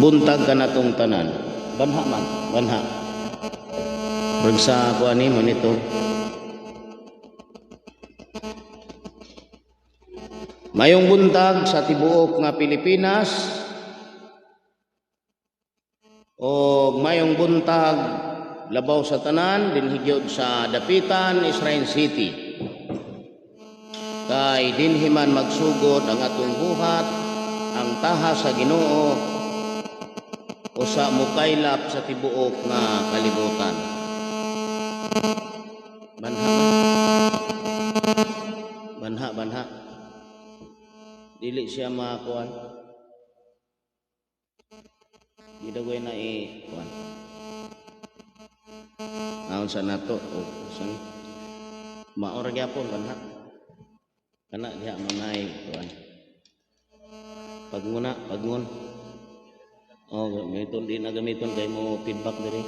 buntag kanatong tanan. Banha man, banha. Pag sa kuan ni mo nito. Mayong buntag sa tibuok nga Pilipinas o mayong buntag labaw sa tanan dinhigyod sa dapitan Israel City. Kay dinhi man magsugod ang atong buhat, ang taha sa Ginoo usa mukaylap sa tibuok nga kalibutan. Banha. Dili siya makuan. Di dagoy na kuan. Naon sa nato o san maor gyapon banha. Kana diha manay kuan. Pagngon. Oh, gamiton din na gamiton kay mo feedback diri.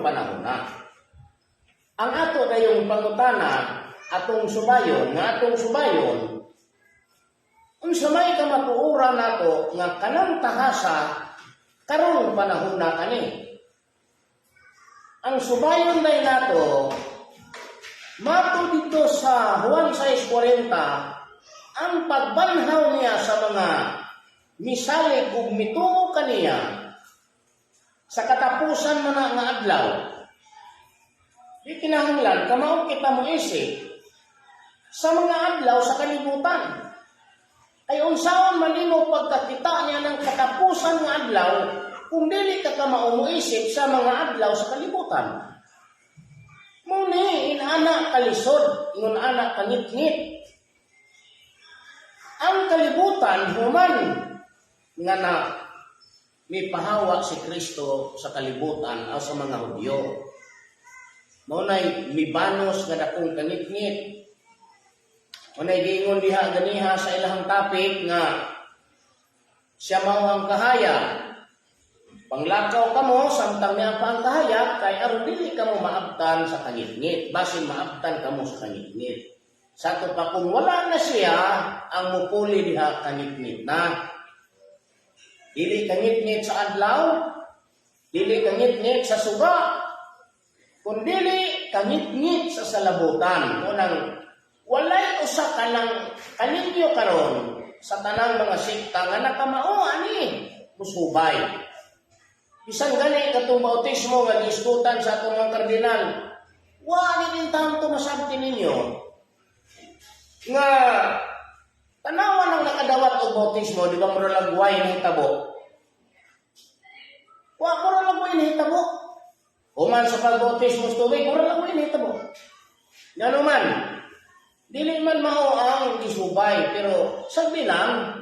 karong panahon na. Ang ato dayong pangutana atong subayon unsa may kamatuoran nato nga kanang tahasa karong panahon na kani. Ang subayon day nato mato dito sa Juan 6:40 ang pagbanhaw niya sa mga misalig ug mituo kaniya sa katapusan man nga adlaw. Di kinahanglan kamaog kita mo isip sa mga adlaw sa kalibutan. Ay unsaon man nimo pagkakita niya ng katapusan nga adlaw kung dili ka maumuisip sa mga adlaw sa kalibutan. Muni inana kalisod, ingon ana kangit-ngit. Ang kalibutan human nga na mipahawa si Kristo sa kalibutan o sa mga Hudyo. Maunay mibanos nga dakong kangit-ngit. Maunay giingon diha ganiha sa ilahang topic nga siya mao ang kahayag. Panglakaw kamo samtang niya pa ang kahayag kay aron dili kamo maabtan sa kangit-ngit. Basin maabtan kamo sa kangit-ngit. Sa to pa kung wala na siya ang mupuli diha kangit-ngit na. Dili kangit-ngit sa adlaw, dili kangit-ngit sa suga, kundi kangit-ngit sa salabutan. Unang walay usa ka ng kaninyo karon sa tanang mga sikta nga nakamao ani musubay. Bisan gani katong bautismo nga giiskutan sa atong mga kardinal, wa ni tanto masabti ninyo nga tanawan ang nakadawat og bautismo, di ba mura lang way nahitabo? Wa mura lang way nahitabo. Human sa pagbautismo sa tubig, mura lang way nahitabo. Ngano man, dili man mao ang isubay, pero sabi lang,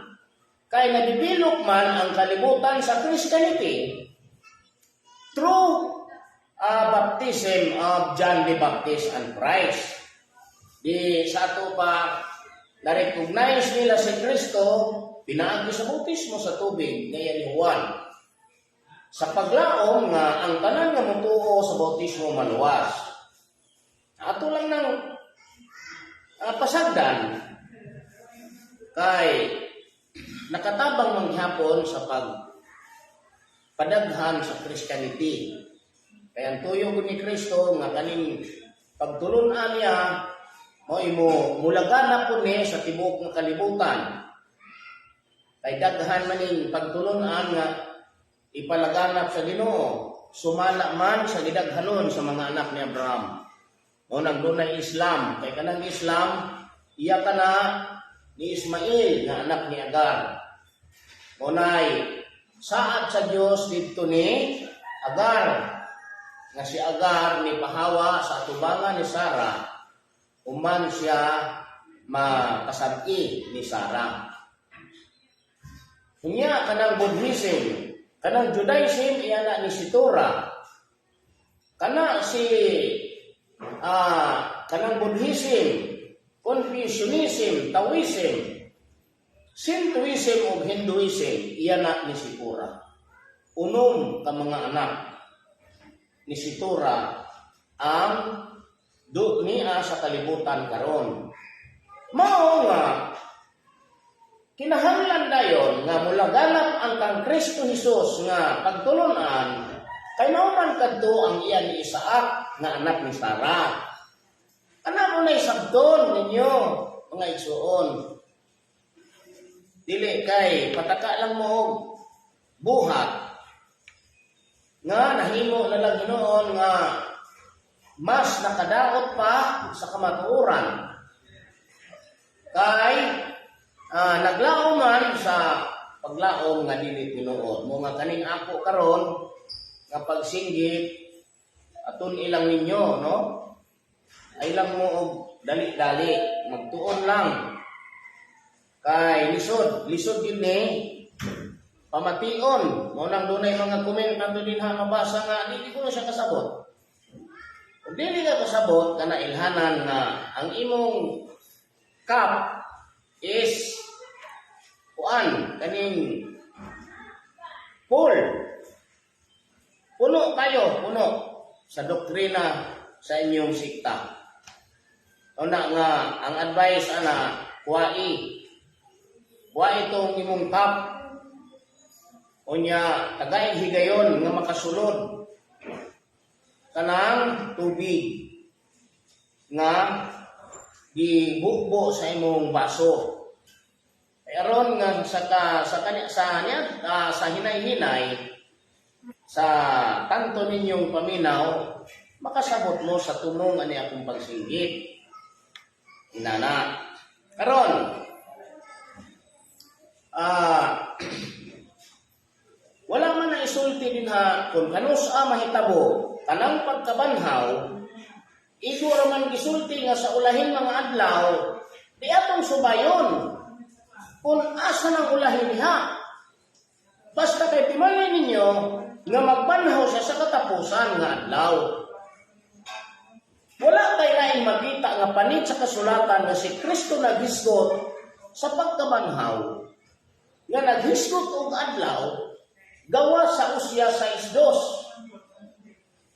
kay nabibilok man ang kalibutan sa Christianity through baptism of John the Baptist and Christ. Di sa ato pa na-recognize nila si Kristo pinaagi sa bautismo sa tubig gaya ni Juan. Sa paglaom nga ang tanan nga motuo sa bautismo maluwas. Ato lang ng pasagdan kay nakatabang manghapon sa padaghan sa Christianity. Kaya ang tuyo ko ni Kristo nga kaning pagtulunan niya mo imo mulagana po ni sa tibuok ng kalibutan. Kay daghan maning pagtulunan nga ipalaganap sa Ginoo, sumala man sa gidaghanon sa mga anak ni Abraham. O nagdunay Islam, kay kanang Islam iya kana ni Ismail nga anak ni Agar. Unay saad sa Dios didto ni Agar nga si Agar ni pahawa sa atubangan ni Sarah uman siya makasabi ni Sarah. Unya kanang Buddhism, kanang Judaism iyana ni si Torah. Kana si kanang Buddhism, Confucianism, Taoism, Shintoism o Hinduism, iyana ni si Torah. Unom ka mga anak ni si Torah ang niya sa kalibutan karon. Mao nga kinahanglan dayon nga mulaganap ang kang Kristo Hesus nga pagtulunan kay mao man kadto ang iya ni Isaac nga anak ni Sarah. Ana mo na isabton ninyo mga igsuon. Dili kay pataka lang mo og buhat nga nahimo na lang Ginoon nga mas nakadaot pa sa kamatuoran. Kay naglaom man sa paglaom nga dili tinuod. Mo nga kaning ako karon nga pagsinggit aton ilang ninyo, no? Ay lang mo og dali-dali, magtuon lang. Kay lisod yun pamation. Mo nang dunay mga comment nato din ha mabasa nga di ko na siya kasabot. Kung dili ka kasabot kana ilhanan nga ang imong cup is kaning full. Puno kayo, puno. sa doktrina sa inyong sikta. Una nga, ang advice ana, kuwai itong imong cup. Unya, tagay higayon nga makasulod kanang tubig nga gibukbo sa imong baso. Aron nga sa hinay-hinay sa tanto ninyong paminaw, makasabot mo sa tumong ani akong pagsinggit. Inana. Karon, wala man na isulti din ha kung kanus-a mahitabo kanang pagkabanhaw, igo raman gisulti nga sa ulahin mga adlaw, di atong subayon kung asa ng ulahin diha. Basta kay timalay ninyo nga magbanhaw siya sa katapusan nga adlaw. Wala kay laing makita nga panit sa kasulatan nga si Kristo naghisgot sa pagkabanhaw. Nga naghisgot og adlaw gawa sa Usya 6:2.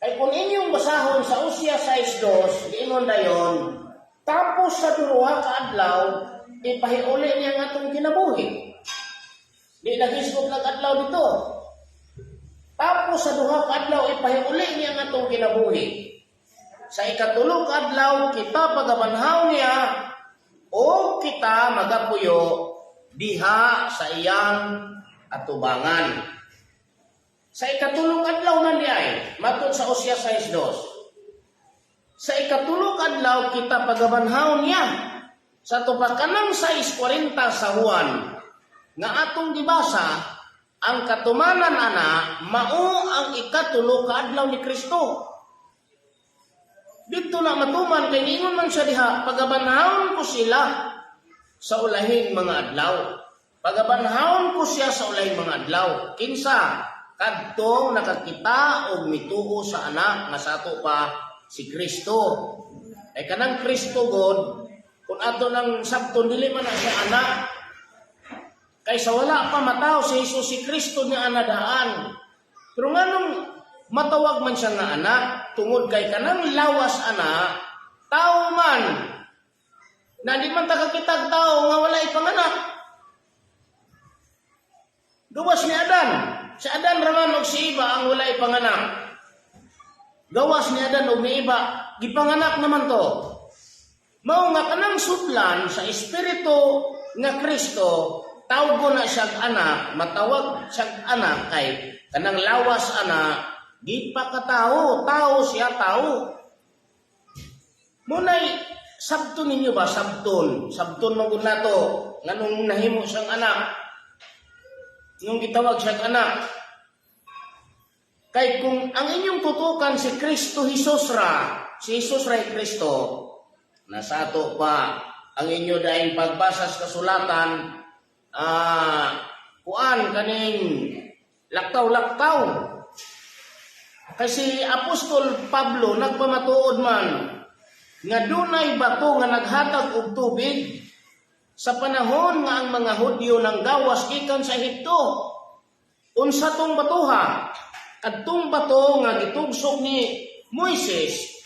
Ay kung inyong basahon sa Usya 6:2, diingon dayon, tapos sa duha ka adlaw, ipahiuli niya nga itong kinabuhi. Di naghisgot lang adlaw dito. Tapos sa duha ka adlaw, ipahiuli niya nga itong kinabuhi. Sa ikatulog ka adlaw, kita pagabanhaw niya, o kita magapuyo diha sa iyang atubangan. Sa ikatulog adlaw man diay, matod sa Usya 6:2. Sa ikatulog adlaw kita pagabanhaw niya. Sa tupakanang 6:40 sa Juan nga atong gibasa, ang katumanan ana mao ang ikatulog ka adlaw ni Kristo. Dito na matuman kay ningon man siya diha, pagabanhawon ko sila sa ulahin mga adlaw. Pagabanhawon ko siya sa ulahin mga adlaw. Kinsa kadtong nakakita og mituo sa anak nga sato pa si Kristo. Ay kanang Kristo God, kung ato nang sabton dili man na siya anak. Kaysa wala pa mataw si Jesus si Kristo niya anadaan. Pero nganong matawag man siya nga anak, tungod kay kanang lawas anak, tao man, na di man takakitag tao nga wala ipanganak. Gawas ni Adan. Si Adan raman og si Iba ang wala ipanganak. Gawas ni Adan og ni Iba, gipanganak naman to. Mao nga kanang sutlan sa espiritu nga Kristo, tawgo na siyang anak, matawag siyang anak kay kanang lawas anak, di pa katao, tao siya tao. Munay, sabton ninyo ba? Sabton magod na to. Nga nung nahimo siyang anak, nung gitawag siyang anak. Kay kung ang inyong tutukan si Kristo Jesus ra, si Jesus ra Kristo, nasato pa ang inyo daing pagbasa sa kasulatan, kuan kaning laktaw-laktaw. Kasi Apostol Pablo nagpamatuod man nga dunay bato nga naghatag og tubig sa panahon nga ang mga Hudyo nang gawas gikan sa Ehipto. Unsa tong batuha? Kadtong bato nga gitugsok ni Moises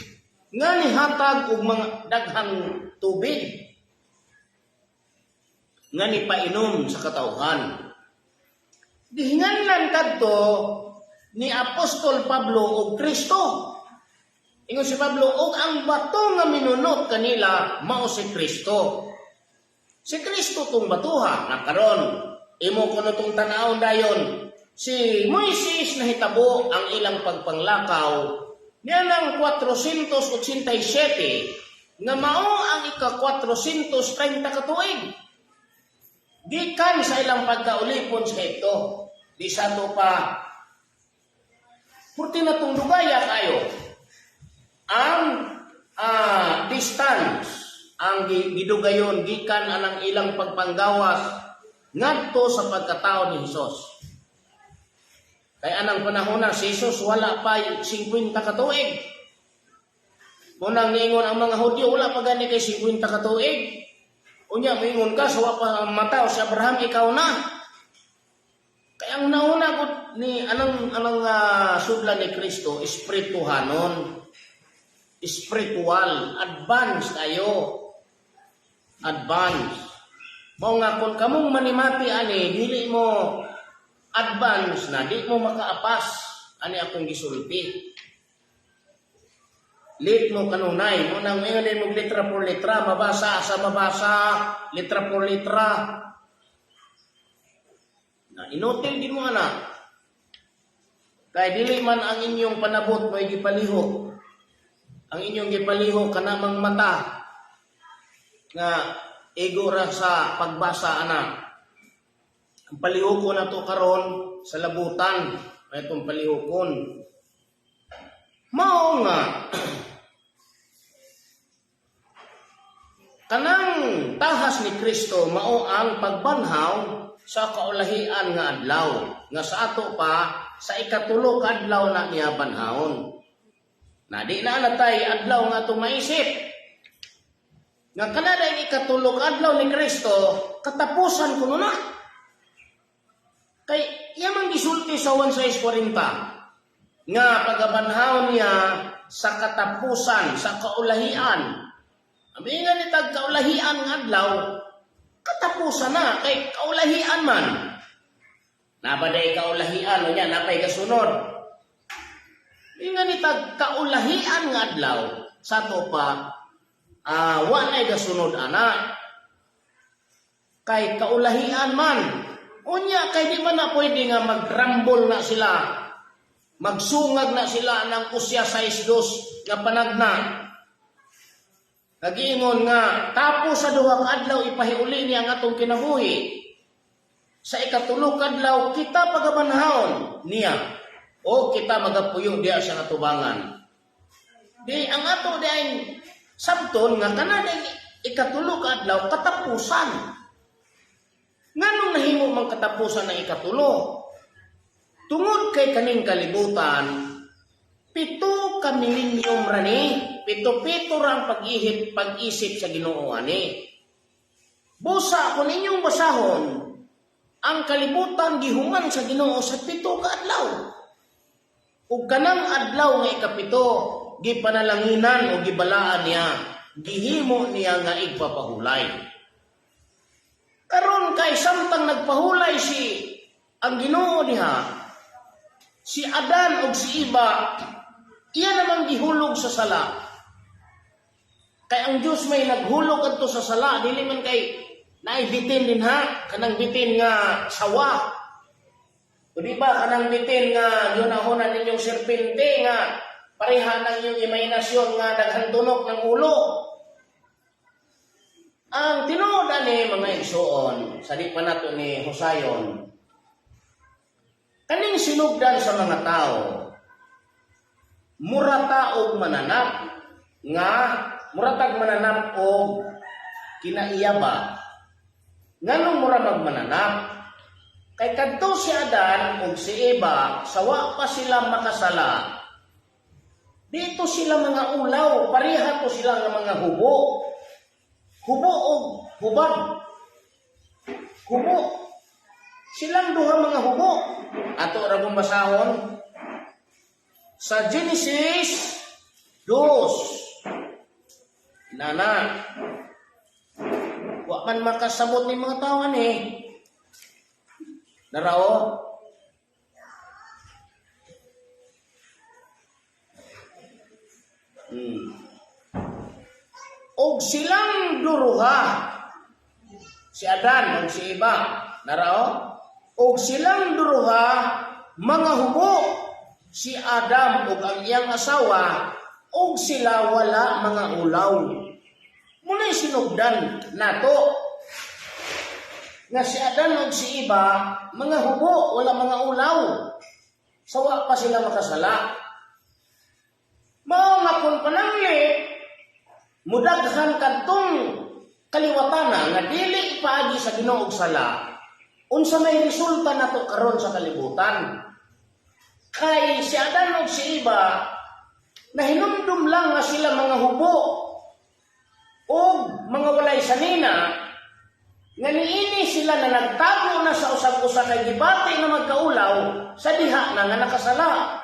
nga nihatag og mga daghang tubig nga nipainom sa katawhan. Dihinganlan kadto ni Apostol Pablo o Kristo. Ingon si Pablo, og ang bato nga minunot kanila mao si Kristo. Si Kristo tong batuha na karon imo kuno tong tan-awon dayon. Si Moises nahitabo ang ilang pagpanglakaw niya ng 487 nga mao ang ika-430 katuig. Gikan sa ilang pagkaulipon sa ito. Di sa to pa purti na itong lugaya kayo. Ang distance, ang gidugayon, gikan anang ilang pagpanggawas, ngadto sa pagkatao ni Jesus. Kaya anang panahon na, si Jesus wala pa 50 katuig. Munang niingon ang mga Hudyo, wala pa gani kay 50 katuig. Unya, moingon ka, sawa pa mataw si Abraham, ikaw na. Kaya ang nauna, sudlan ni Kristo, espirituhanon, spiritual, advance tayo. Advance. Mao nga kung kamong manimati ani, dili mo advance na, di mo makaapas. Ani akong gisulti. Late mo kanunay, mo nang ngayon mo litra por litra, mabasa sa mabasa, litra por litra. Na inotel din mo anak. Kay dili man ang inyong panabot mo gipaliho. Ang inyong gipaliho kanamang mata nga ego ra sa pagbasa anak. Ang palihokon na to karon sa labutan, may itong palihokon. Mao nga kanang tahas ni Kristo mao ang pagbanhaw sa kaulahian nga adlaw nga sa ato pa sa ikatulo ka adlaw na niya banhawon. Na di na natay adlaw nga itong maisip. Nga kanada yung ikatulo ka adlaw ni Kristo, katapusan ko na. Kay yaman gisulti sa 1:6:40 nga pagabanhawon niya sa katapusan, sa kaulahian. Abi nga ni tag kaulahian nga adlaw, katapusan na kay kaulahian man. Nabaday kaulahian niya napay kasunod. Abi nga ni tag kaulahian nga adlaw sa to pa wa ay kasunod ana. Kay kaulahian man. Unya kay di man na pwede nga magrambol na sila. Magsungag na sila ng usya 6:2 nga panagna. Nagiingon nga tapos sa duhang adlaw ipahiuli niya ang atong kinabuhi. Sa ikatulo ka adlaw kita pagabanhawon niya o kita magapuyo diya sa natubangan. Di ang ato di ay sabton nga kanang ikatulo ka adlaw katapusan. Nganong nahimo mang katapusan ng ikatulo? Tungod kay kaning kalibutan, 7 ka milenyum rani, 7 rang pag-isip sa Ginoo ani. Busa kung inyong basahon, ang kalibutan gihuman sa Ginoo sa 7 ka adlaw. Ug kanang adlaw nga ikapito, gipanalanginan o gibalaan niya, gihimo niya nga igpapahulay. Karon kay samtang nagpahulay ang Ginoo diha, si Adan ug si Eva, iya namang gihulog sa sala. Kay ang Dios may naghulog adto sa sala, dili man kay naibitin din ha, kanang bitin nga sawa. O di ba kanang bitin nga yunahon ninyong serpente nga pareha ng inyong imahinasyon nga daghang tunok ng ulo. Ang tinuod ani mga igsoon sa di pa nato ni Husayon, kaning sinugdan sa mga tao, murata og mananap nga muratag mananap og kinaiyaba. Nganong mura magmananap? Kay kadto si Adan ug si Eva, sawa pa sila makasala. Dito sila mga ulaw, pareha to sila nga mga hubo. Hubo o hubad. Hubo. Silang duha mga hubo. Ato ra basahon sa Genesis 2. Nana. Wa man makasabot ni mga tao ni. Narao. Og silang duruha, si Adan ug si Eva, narao? Og silang duruha mga hubo, si Adam ug ang iyang asawa, og sila wala mga ulaw. Muna'y sinugdan nato nga si Adan ug si Eva, mga hubo, wala mga ulaw. Sawa pa sila makasala. Mao nga kung pananglit, mudaghan kadtong kaliwatana nga dili ipaagi sa Ginoo og sala. Unsa may resulta nato karon sa kalibutan? Kay si Adan ug si Eva nahinumdum lang nga sila mga hubo o mga walay sanina, Nga niini sila na nagtago na sa usag-usa kay gibati nga magkaulaw sa diha na nga nakasala.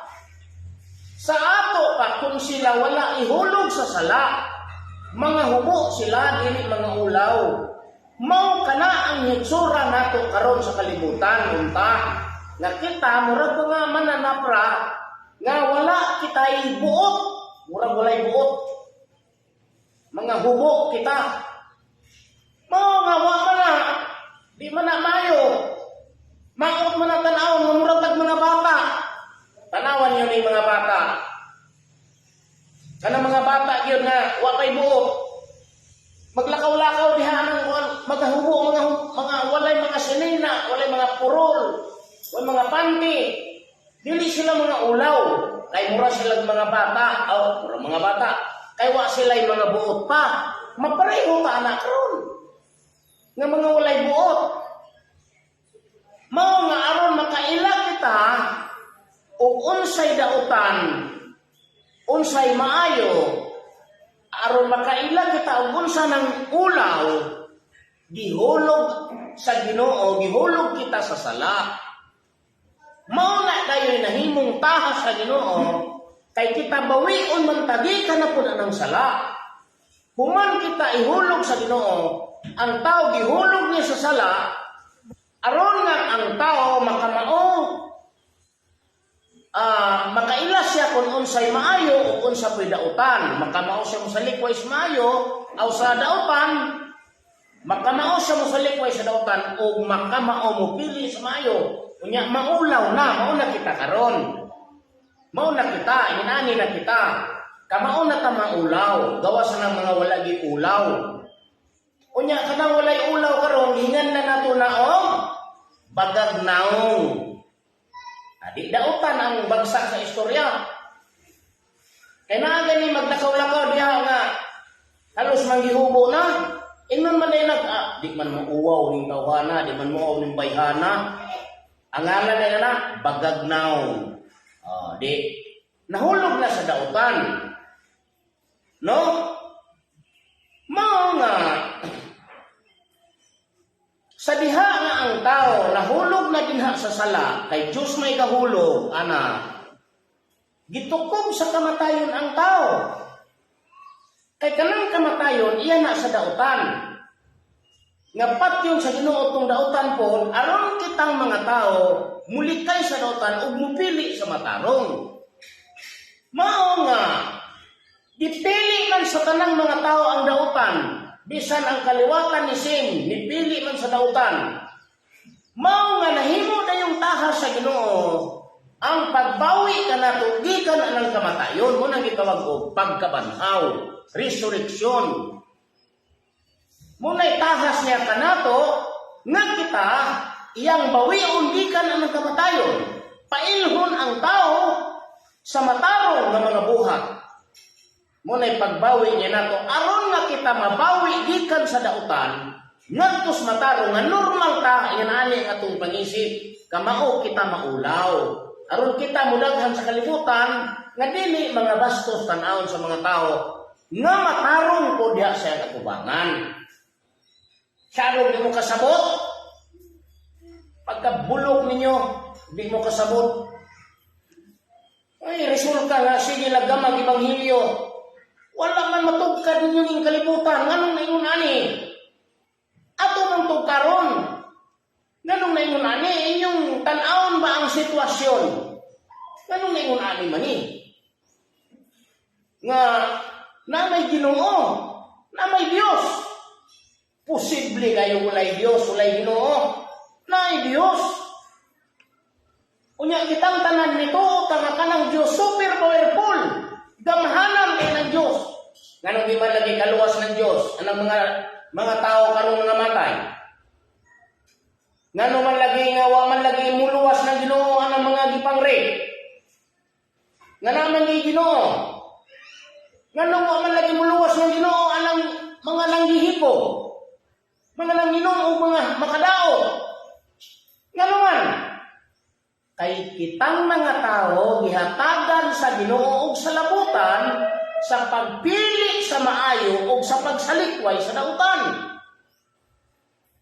Sa ato pa kung sila wala ihulog sa sala, mga hubo sila dili mga ulaw. Mao kana ang hitsura nato karon sa kalibutan unta. Nga kita murag mga mananapra nga wala kitay buot, murag walay buot. Mga hubo kita. Mao nga wa man na di man na mayo. Maot man ang tanawon nga murag tag mga bata. Tanawan niyo ni mga bata. Kana mga bata gyud nga wa kay buot. Maglakaw-lakaw diha nang magahubo mga walay mga sinina, walay mga purol, walay mga panty. Dili sila mga ulaw, kay mura sila mga bata, mura mga bata. Kay wa sila mga buot pa. Mapareho ka anak ron. Nga mga walay buot. Mao nga aron makaila kita og unsay dautan, unsay maayo, aron makaila kita og unsa ng ulaw, gihulog sa Ginoo, gihulog kita sa sala. Mao na dayon nahimong tahas sa Ginoo, kay kita bawion man tagi ka na pud anang sala. Human kita ihulog sa Ginoo, ang tao gihulog niya sa sala, aron nga ang tao makamao, makaila siya kung unsay maayo o unsa puy dautan. Makamao siya mo sa likway sa maayo o sa dautan, makamao siya mo sa likway sa dautan o makamao mo pili sa maayo. Unya maulaw na, mauna kita karon. Mauna kita, inani na kita. Kamao na ta maulaw, gawas na ng mga walagi ulaw. Unya kanang walay ulaw karon, hingan na nato na bagagnaong. Di dautan ang bagsak sa istorya. Kaya na gani maglakaw-lakaw diha nga halos manggihubo na. Ingon man ay di man mauwaw ning tawhana, di man mauwaw ning bayhana. Ang ngalan na bagagnaw. Di nahulog na sa dautan. No? Mao nga sa diha nga ang tao nahulog na dinha sa sala, kay Diyos may kahulog, ana. Gitukob sa kamatayon ang tao. Kay kanang kamatayon, iya na sa dautan. Nga patyon sa Ginoo tong dautan po, aron kitang mga tao, mulikay sa dautan ug mupili sa matarong. Mao nga, dipili man sa tanang mga tao ang dautan, bisan ang kaliwatan ni Sin, nipili man sa dautan. Mao nga nahimo na yung tahas sa Ginoo, ang pagbawi ka nato, gikan anang kamatayon, mo nang gitawag og pagkabanhaw, resurrection. Muna'y tahas niya ka nato, nga kita, iyang bawion gikan anang kamatayon, pailhon ang tao sa matarong ng mga buhat. Muna'y pagbawi niya nato, aron nga kita mabawi gikan sa dautan, ngadtos matarong nga normal ta, yan ani ang atong pangisip, kamao kita maulaw. Aron kita mudaghan sa kalibutan, nga dili mga bastos tan-awon sa mga tao, nga matarong po diha sa katubangan. Sarong di mo kasabot, pagkabulok ninyo, di mo kasabot. Ay, resulta nga, sige lagamag ibanghilyo. Wala man matugkad ninyo ng kalibutan. Nganong na ingon ani? Ato mong tugkaron. Nganong na ingon ani? Inyong tan-awon ba ang sitwasyon? Nganong na ingon ani mani? Nga, na may Ginoo, na may Diyos. Posible kayo walay Diyos, walay Ginoo. Na ay Diyos. Unya kitang tanan nito, kanang Diyos, super powerful. Gamhanan din ng Diyos. Nganong di man lagi kaluwas ng Diyos? Anong mga tao karong nga matay? Nganong man lagi nga wa man lagi muluwas ng Ginoo anang mga gipangre? Nga naman ni Ginoo. Nganong wa man lagi muluwas ng Ginoo anang mga langgihipo? Mga langinom o mga makadao? Nganong man? Kay kitang mga tao gihatagan sa Ginoo ug sa labutan sa pagpili sa maayo ug sa pagsalikway sa dautan.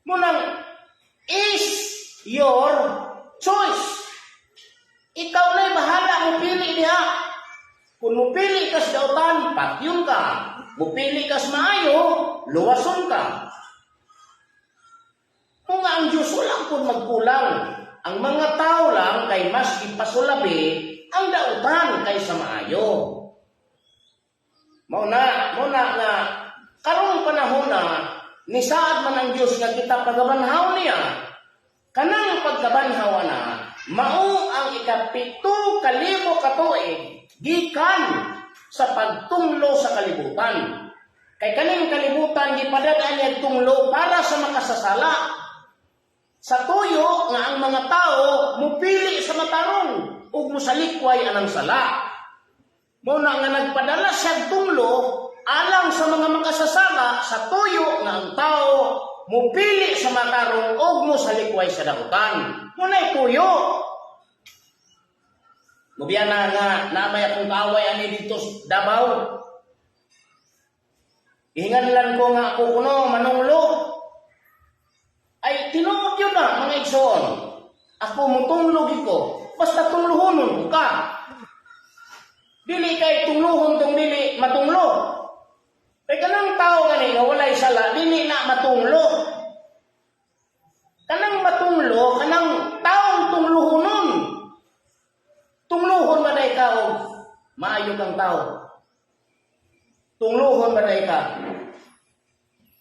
Munang is your choice. Ikaw na'y bahala mo pili diha. Kung mupili ka sa dautan, patyon ka. Mupili ka sa maayo, luwason ka. Kung ang Diyos walang kung magkulang, ang mga tao lang kay mas ipasulabi ang dautan kaysa maayo. Muna nga, karong panahon na, nisaad man ang Diyos nga kita pagabanhaw niya, kanang pagkabanhaw na, mao ang 7,000 katuig, gikan sa pagtunglo sa kalibutan. Kay kaning kalibutan, gipadadaan niya tunglo para sa makasasala. Sa tuyo nga ang mga tao mupili sa matarong ug musalikway anang sala. Muna nga nagpadala siya tunglo alang sa mga makasasala sa tuyo nga ang tao mupili sa matarong ug musalikway sa dakutan. Muna'y tuyo. Mubiyana nga namay akong kaaway ani dito sa Davao. Ihinganlan ko nga ako kuno manunglo. Ay, tinuod yun na, mga igsoon. Ako mutunglo ko. Basta tungluhonon ko ka. Dili kay tungluhon tong dili matunglo. Kay kanang tao gani nga walay sala, dili na matunglo. Kanang matunglo, kanang taong tungluhonon. Tungluhon ba day ka o maayo kang tao? Tungluhon ba day ka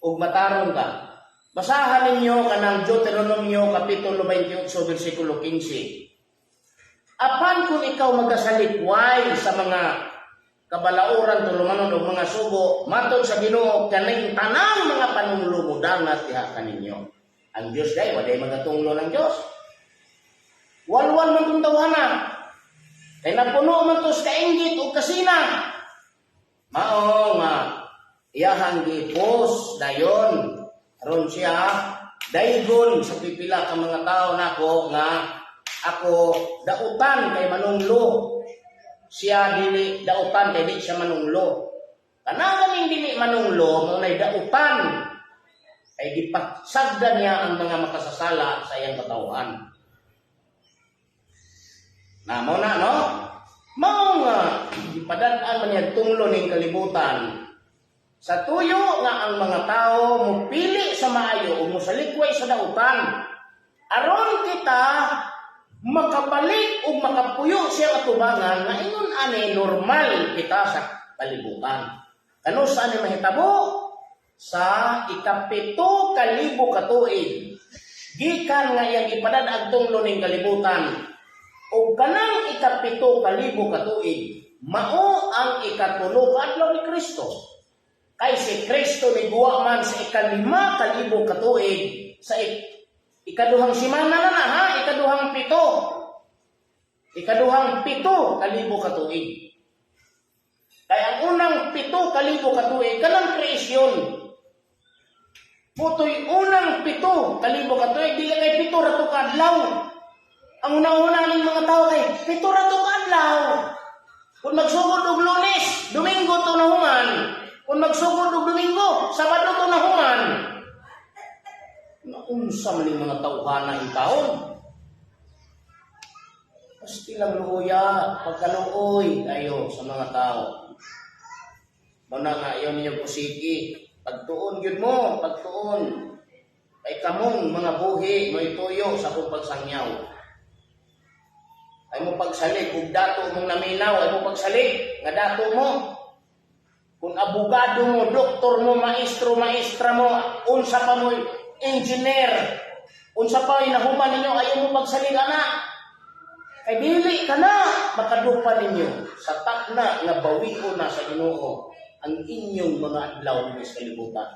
o matarong ka? Basahan ninyo kanang Deuteronomio Kapitulo 28, versikulo 15. Apan kung ikaw magasalikway sa mga kabalauran tulumanon o mga sugo, matod sa Ginoo kaning tanang mga panunglo dangat diha kaninyo. Ang Dios day waday magatunglo ng Dios. Walwal man tong tawhana. Kay napuno man to sa kainggit o kasina. Mao nga iyahang gipos dayon aron siya daygon sa pipila ka mga tao nako nga ako dautan kay manunglo. Siya dili dautan kay di siya manunglo. Kanang dili manunglo mo nay dautan kay gipagsagdan niya ang mga makasasala sa iyang katawhan. Na mo na no? Mao nga gipadad-an man niya tunglo ning kalibutan. Sa tuyo nga ang mga tao mupili sa maayo o musalikway sa dautan. Aron kita makabalik o makapuyo siya atubangan na ingon ani normal kita sa kalibutan. Kano saan ni mahitabo? Sa 7,000 katuig. Gikan nga iyang ipadad ang tunglo ning kalibutan. O kanang 7,000 katuig, mao ang 3 adlaw ni Kristo. Kay si Kristo ni guwa man sa 5,000 katuig sa ikaduhang simana na ha, ikaduhang 7 katuig. Kaya ang unang 7,000 katuig kanang kreasyon. Putoy unang 7,000 katuig dili kay 700 ka adlaw. Ang una-una ng mga tao kay 700 ka adlaw. Kung magsugod og Lunes, Domingo to na human. Kung magsugod og Domingo, Sabado to na human. Naunsa man yung mga tauhana yung taon. Pasti lang luya, pagkaluoy kayo sa mga tao. Muna nga yun yung pusiki. Pagtuon yun mo, pagtuon. Kay kamong mga buhi, may tuyo sa kong pagsangyaw. Ay mo pagsalig, kung dato mong naminaw, ay mo pagsalig, nga dato mo. Kung abogado mo, doktor mo, maestro, maestra mo, unsa pa mo, engineer, unsa pa inahuman ninyo, ayaw mo pagsalig, anak. Kay dili ka na, makadupa ninyo sa takna nga bawiho na sa Ginoo ang inyong mga adlaw ng kalibutan.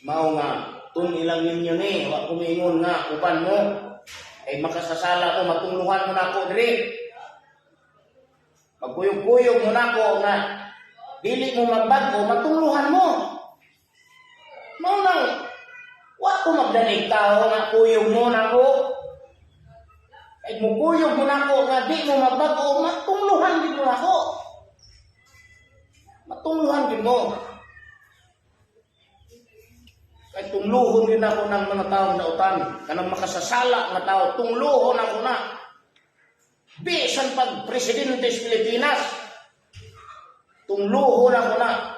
Mao nga, ilang ninyo ni, wa kumingon nga, uban mo, ay makasasala ko, matungluhan mo na ako diri. Magkuyog-kuyog mo na ako nga, dili mo magbago, matungluhan mo. Mao nang, wa ko magdanig tao nga kuyog mo na ako. Ay mukuyog mo na ako nga di mo magbago, matungluhan din mo na ako. Matungluhan din mo. Kay tungluhon din ako ng mga taong nautan, kanang makasasala nga tao, tungluhon ako na. Bisan pag presidente sa Pilipinas, tungluhon ako na,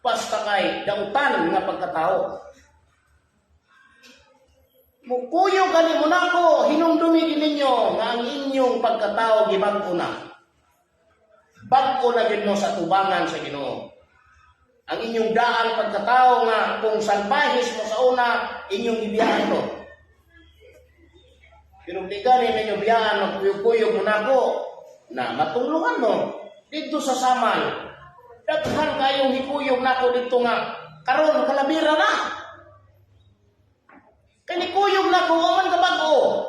basta kay dautan nga pagkatao. Mukuyo gani mo na ako, hinumdumi ninyo nga ang inyong pagkatao gibag-o na. Bag-o na din mo sa tubangan sa Ginoo. Ang inyong daan pagkatao nga kung salbahis mo sa una, inyong ibiyahan to. Pero di gani ninyo biyahan, magkuyog-kuyog mo na ako, na matulungan mo dito sa Samal. Daghan kayong hikuyog na ako dito nga, karon kalabira na. Kanikuyog na ako, aman ka bago.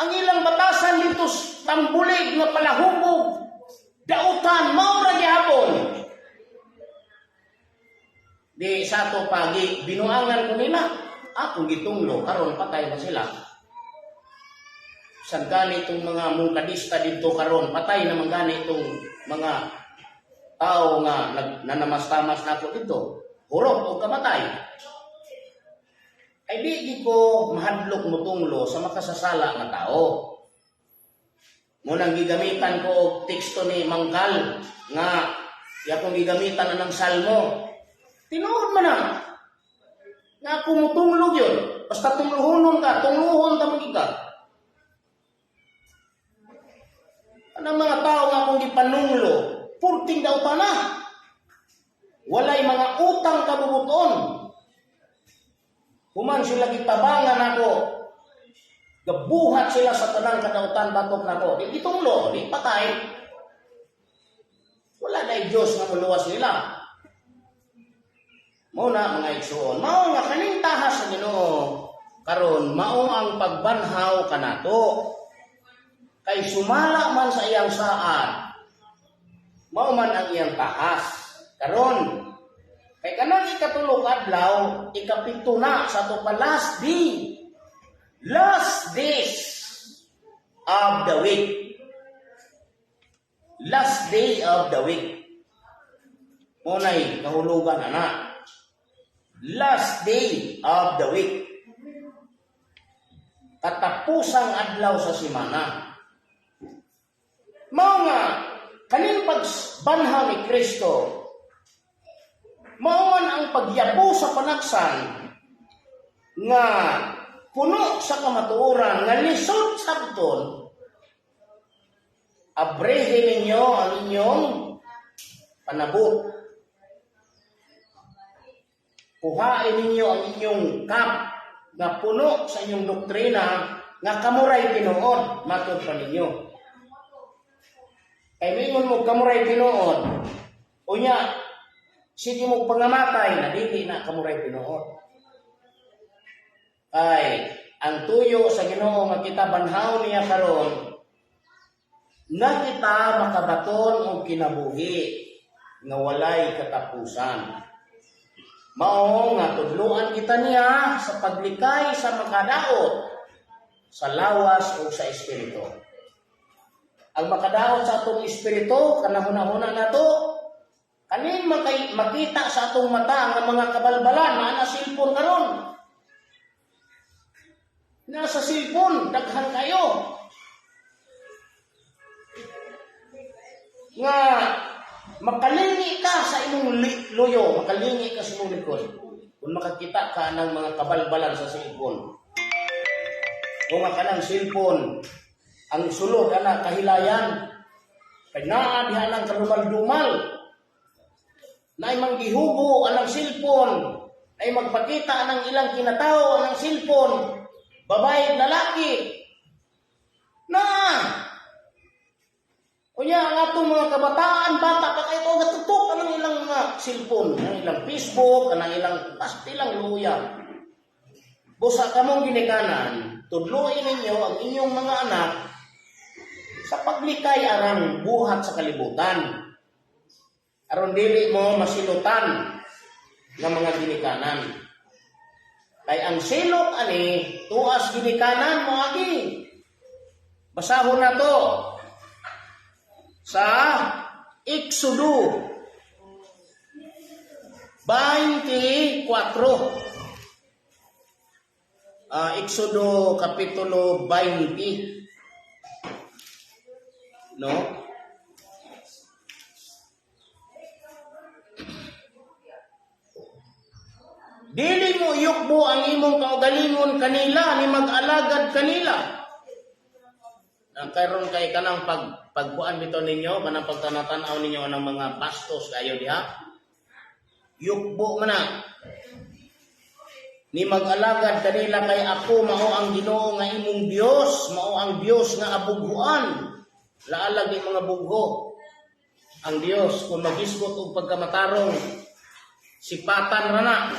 Ang ilang batasan dito, tambulig nga palahubog, dautan, maura gihapon. Di sa to pagi, binuangan ko nila. Akong gitunglo, karon patay na sila. San gani itong mga mungkadista dito karon, patay naman gani itong mga tao nga nanamas-tamas na ako dito. Hurot o kamatay. Ay di ko mahadlok mo tunglo sa makasasala nga tao. Munang gigamitan ko og teksto ni Mangkal nga yakong gigamitan anang salmo. Tinuod man na. Nga kumutunglog yun. Basta tungluhonon ka, tungluhon ka magika. Anong mga tao nga kung gipanunglo, purting daw pa na. Walay mga utang kabubuton. Human sila gitabangan ako. Gabuhat sila sa tanang kadautan batok na ko. Di tunglo, di patay. Wala na Diyos nga muluwas nila. Muna mga igsoon, mao nga kaning tahas sa Ginoo karon mao ang pagbanhaw kanato. Kay sumala man sa iyang saad, mao man ang iyang tahas. Karon kay kanang ikatulog adlaw, ikapito na sa to pa last day. Last days of the week. Last day of the week. Munay kahulugan ana. Last day of the week. Katapusang adlaw sa semana. Mao nga kaning pagbanhaw ni Kristo, mao man ang pagyapo sa panagsan nga puno sa kamatuoran nga lisod sabton. Abrehin ninyo ang inyong panabot. Kuhain ninyo ang inyong kap na puno sa inyong doktrina nga kamuray tinuod, matod pa ninyo. Kay mingon mo kamuray tinuod, unya, sige mo pangamatay na dili na kamuray tinuod. Ay, ang tuyo sa Ginoo nga kita banhaw niya karon, nga kita makabaton og kinabuhi nga walay katapusan. Mao nga tudloan kita niya sa paglikay sa makadaot sa lawas o sa espiritu. Ang makadaot sa atong espiritu, kanahuna-huna na to, kanin makita sa atong mata nga mga kabalbalan na nasilpon karon. Nasa silpon, daghan kayo. Nga makalingi ka sa imong loyo, makalingi ka sa imong likod. Kung makakita ka ng mga kabalbalan sa silpon. Kung makanang silpon, ang sulod ana kahilayan, kay naa diha nang kadumal-dumal. Naay manggihubo anang silpon, ay magpakita anang ilang kinatao anang silpon, babae lalaki. Kunya ang atong mga kabataan, bata pa kayo gatutok anang ilang mga silpon, anang ilang Facebook, anang ilang pastilang luya. Busa kamong ginikanan, tudluin ninyo ang inyong mga anak sa paglikay arang buhat sa kalibutan. Aron dili mo masilutan ng mga ginikanan. Kay ang silot ani tuas ginikanan mo agi. Basahon na to sa Exodo 24. Exodo Kapitulo 20. No? Dili mo yukbo ang imong kaugalingon kanila ni mag-alagad kanila. Karon kay kanang pagkuan bitaw ninyo, kanang pagtanatan-aw ninyo ng mga bastos kayo diha. Yukbo man na. Ni mag-alagad kanila kay ako mao ang Ginoo nga imong Dios, mao ang Dios nga abughuan. Laalag ni mga bugho. Ang Dios kung magisgot og pagkamatarong sipatan ra na.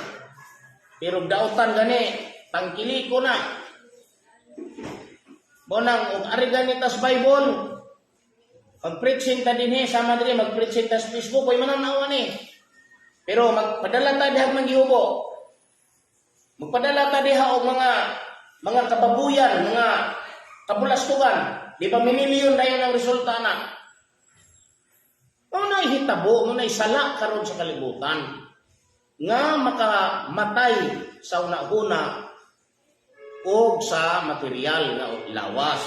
Pero dautan gani, tangkiliko na. Bonang og ari gani tas Bible. Pag-preaching ta dinhi sama diri mag-preaching ta sa Facebook oy mananaw ani. Pero magpadala ta diha man gihubo. Magpadala ta diha og mga kababuyan, mga kabulastugan. Di ba minilyon dayon ang resulta na? Unay hitabo, unay sala karon sa kalibutan nga makamatay sa una-una o sa material nga lawas.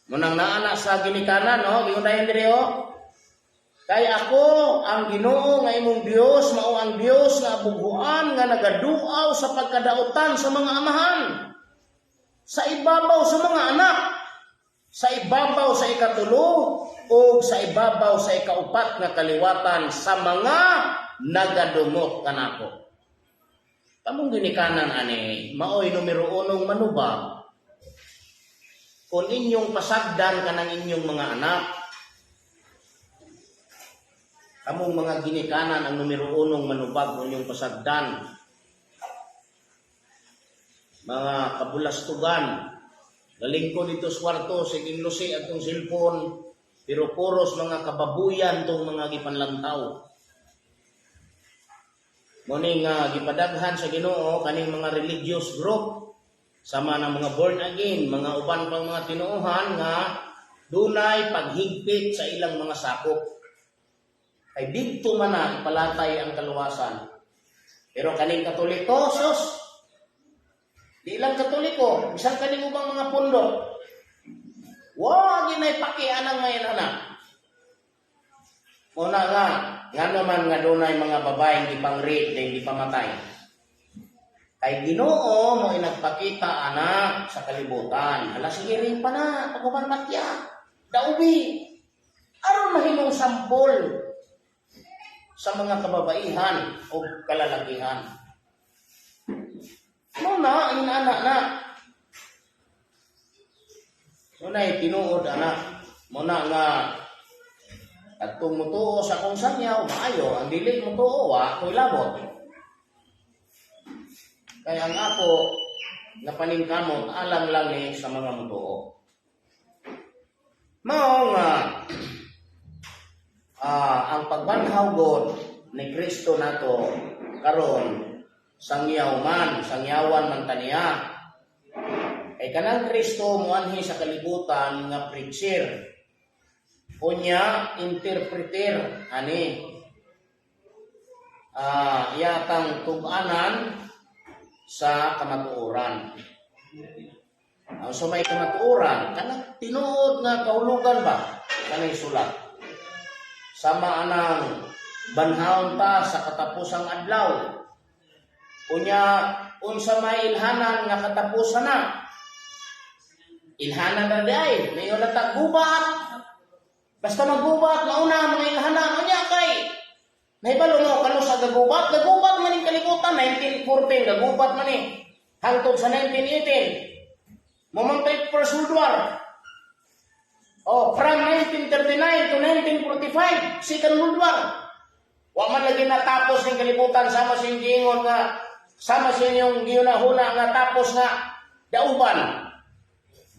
Munang naana sa ginikanan, no? Giundayan diri o. Kay ako ang Ginoo nga imong Dios, mao ang Dios nga abughuan nga nagaduaw sa pagkadautan sa mga amahan. Sa ibabaw sa mga anak, sa ibabaw sa ikatulo o sa ibabaw sa ikaupat nga kaliwatan sa mga nagadumot kanako. Kamong ginikanan ani, maoy numero 1 manubag. Kung inyong pasagdan kanang inyong mga anak, kamong mga ginikanan ang numero 1 manubag kung inyong pasagdan. Mga kabulastugan, galingkod dito sa kwarto, siging lusi at tong cellphone, pero puros mga kababuyan tong mga gipanlantaw. Muning gipadaghan sa Ginoo kaning mga religious group sama ng mga born again, mga uban pang mga tinuohan nga dunay paghigpit sa ilang mga sakop. Ay dito man na ipalatay ang kaluwasan. Pero kaning Katoliko, sus, di lang Katoliko, bisan kaning ubang mga pundo. Wag ginay pakianang ngayon anak. Una nga naman nga dunay mga babaeng gipang-rape din gipamatay. Kay Ginoo mo inagpakita anak sa kalibutan. Hala sige rin pa na, pagkuman matya, daubi. Aron mahimong sampol sa mga kababaihan o kalalakihan. Muna, inaanak na. Muna'y tinuod anak. Muna nga at kung mutuo sa kung sanyaw, maayo, ang dili mutuo, ako'y labot. Kaya ang ako, napaningkamot, alam lang ni sa mga mutuo. Mao nga, ang pagbanhaw God ni Kristo nato, karon sangyawan man taniya. Kay kanang Kristo muanhi sa kalibutan nga preacher. Unya interpreter ani yatang tug-anan sa kamatuoran. Ang sumay kamatuoran kanang tinuod nga kahulugan ba kanang sulat. Sama anang banhaon ta sa katapusang adlaw. Unya unsa may ilhanan nga katapusan na. Ilhanan na di ay mayon ta gubat. Basta maggubat, mauna, mga ilhanan, anya kay. Nahibalo mo, kano sa gagubat man yung kalibutan, 1914, gagubat man eh. Hangtod sa 1918. Mamantay First World War. From 1939 to 1945, Second World War. Wa man lagi natapos ng kalibutan, sama sa yung giingon nga, sama sa yung giyunahuna nga tapos nga, dauban.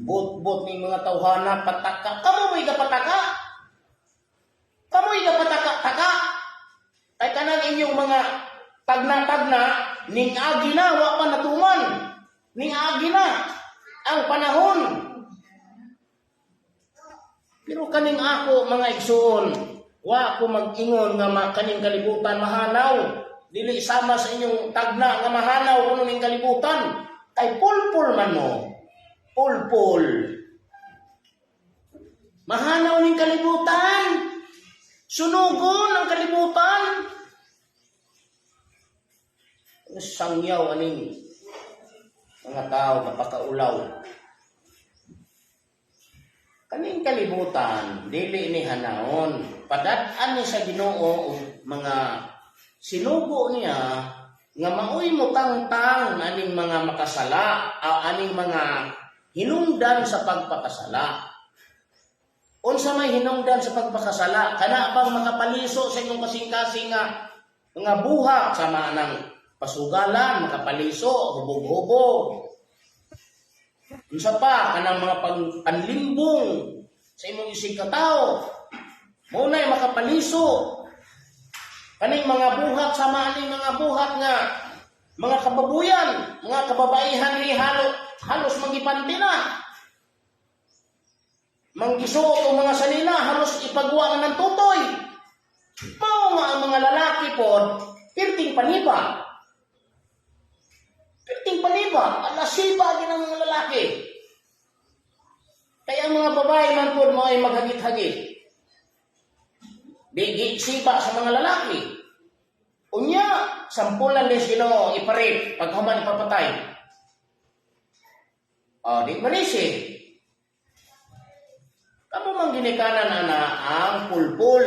But ng mga tawhana, pataka. Kamu mo'y kapataka? Kamoy na pataka-taka. Ay kanang inyong mga tagna-tagna, ning agi na, wa pa natuman. Ning agi na, ang panahon. Pero kaning ako, mga igsoon, wa ko mag-ingon nga kaning kalibutan mahanaw. Dili sama sa inyong tagna nga mahanaw kuno ning kalibutan. ay pulpul man mo. Pulpul. Mahanaw ning kalibutan. Sunugon ang kalibutan. Sangyaw aning mga tao napakaulaw. Kaning kalibutan, dili ni hanaon. Padad-an ni sa Ginoo mga sinugo niya nga maoy mo tangtang aning mga makasala, aning mga hinungdan sa pagpakasala. Unsa may hinungdan sa pagpakasala? Kana bang makapaliso sa inyong kasing-kasing nga mga buhak sama ng pasugalan, makapaliso, hubog-hubog. Unsa pa kanang mga panlimbong sa imong isig katao. Munay makapaliso. Kaning mga buhat sama aning mga buhat nga mga kababuyan, mga kababaihan ni halos magipanti na. Manggisuot o mga salina halos ipagwa ng tutoy. Mao nga ang mga lalaki pod pirting paniba. Pirting paniba, alasiba din ang mga lalaki. Kaya ang mga babae man po mo ay maghagit-hagit. Bigi siba sa mga lalaki. Unya, sampulan ni Ginoo iparip, paghuman ipapatay. Di malisi. Kamu mang ginikanan ana ang pulpul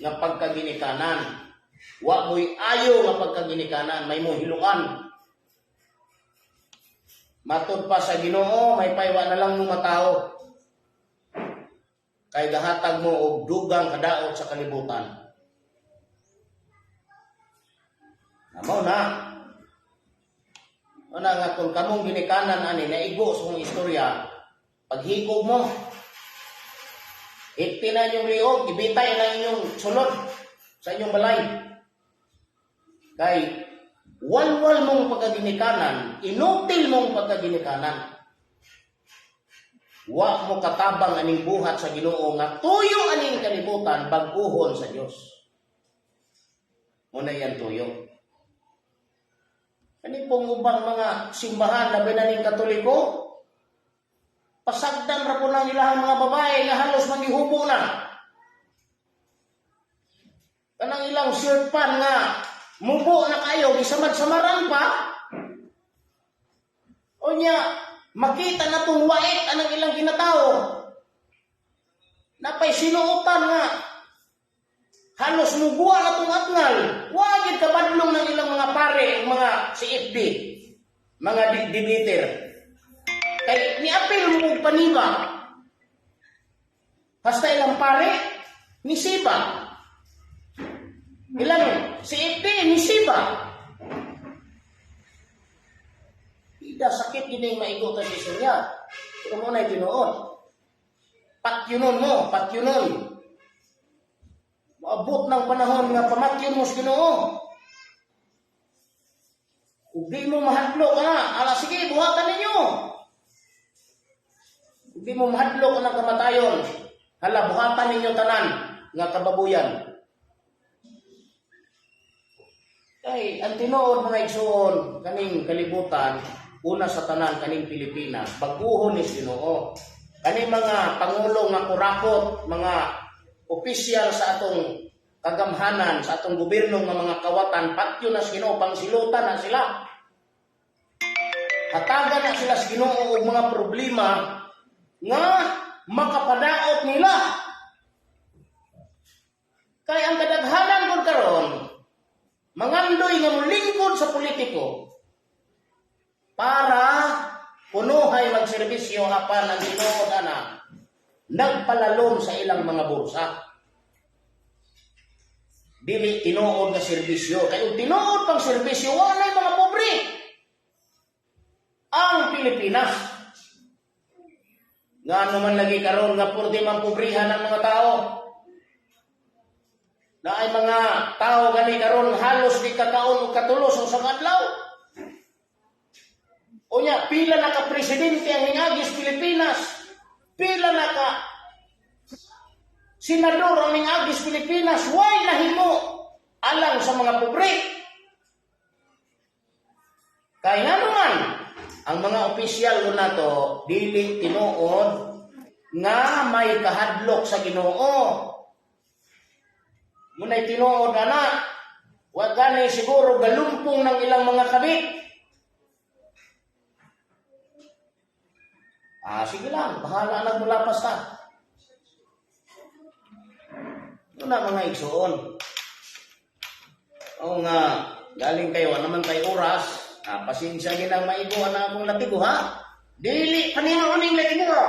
nga pagkaginikanan. Wa mo'y ayo nga pagkaginikanan, may mo hilukan. Matod pa sa Ginoo, may paywa na lang mo matao. Kay gahatag mo og dugang kadaot sa kalibutan. Namo na. Una nga kung kamong ginikanan ani naigo sa mong istorya, paghigog mo, itinan yung liog, ibitay na inyong sulod sa inyong balay. Kay walwal mong pagkaginikanan, inutil mong pagkaginikanan. Wa mo katabang aning buhat sa Ginoo nga tuyo aning kalibutan baguhon sa Dios. Muna yan tuyo. Ani pong ubang mga simbahan labi na ning Katoliko, pasagdan ra po nang ilahang mga babae nga halos maghihubo na. Kanang ilang shirt pan nga mubo na kayo, gisamad-samaran pa. O niya, makita na itong wait anang ilang ginatao. Napay sinuotan nga. Halos mubuha na itong atngal. Wagid kabadlong ng ilang mga pare, mga CFD, mga dibiter. Kay niapil mo paniba. Basta ilang pare, nisiba. Ilang CFD, nisiba. Ida sakit gini maigo ta sa istorya. Ito mo na tinuod. Patyunon mo, patyunon. Maabot ng panahon nga pamatyon mo sa Ginoo. Kung di mo mahadlok na, ala sige, buhatan ninyo. Kung di mo mahadlok ng kamatayon, hala, buhatan ninyo tanan nga kababuyan. Kay, ang tinuod mga igsoon, kaming kalibutan, una sa tanan kaning Pilipinas, baguhon ni Ginoo. Kaning mga pangulo nga kurakot, mga opisyal sa atong kagamhanan, sa atong gobyerno nga mga kawatan, patyo na sa Ginoo, pangsilutan na sila. Hatagan na sila sa Ginoo og mga problema nga makapadaot nila. Kaya ang kadaghanan gud karon, mangandoy nga mulingkod sa politiko para punuhay magserbisyo apan ang tinuod ana nagpalalom sa ilang mga bursa. Dili tinuod nga serbisyo. Kaya tinuod pang serbisyo, walay mga pobre. Ang Pilipinas. Nga naman lagi karon nga purde man pobrihan ng mga tao. Na ay mga tao gani karon halos di kakaon o katulos sa adlaw. O niya, pila na ka presidente ang hingagis Pilipinas. Pila na ka senador ang hingagis Pilipinas. Why nahimo alang sa mga pobre? Kaya nga naman, ang mga opisyal na to dili tinuod nga may kahadlok sa Ginoo. Munay tinuod ana, wa gani siguro galumpong ng ilang mga kabit. Sige lang, bahala na mula pa sa. Ito na mga igsoon. O nga, galing kayo, naman tayo oras, pasensya ginang maiguan na akong latigo, ha? Dili, kanino uning latigo?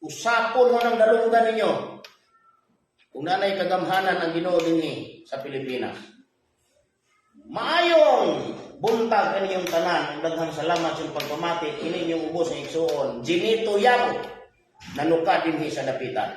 Usapon mo ng dalunggan ninyo. Kung nanay kagamhanan ang Ginoo dinhi sa Pilipinas. Maayong buntag kaniyong tanan, daghang salamat sa pagpamati, ini yung ubos ng igsoon. Ginito Yamo, nanuka dinhi sa dapitan.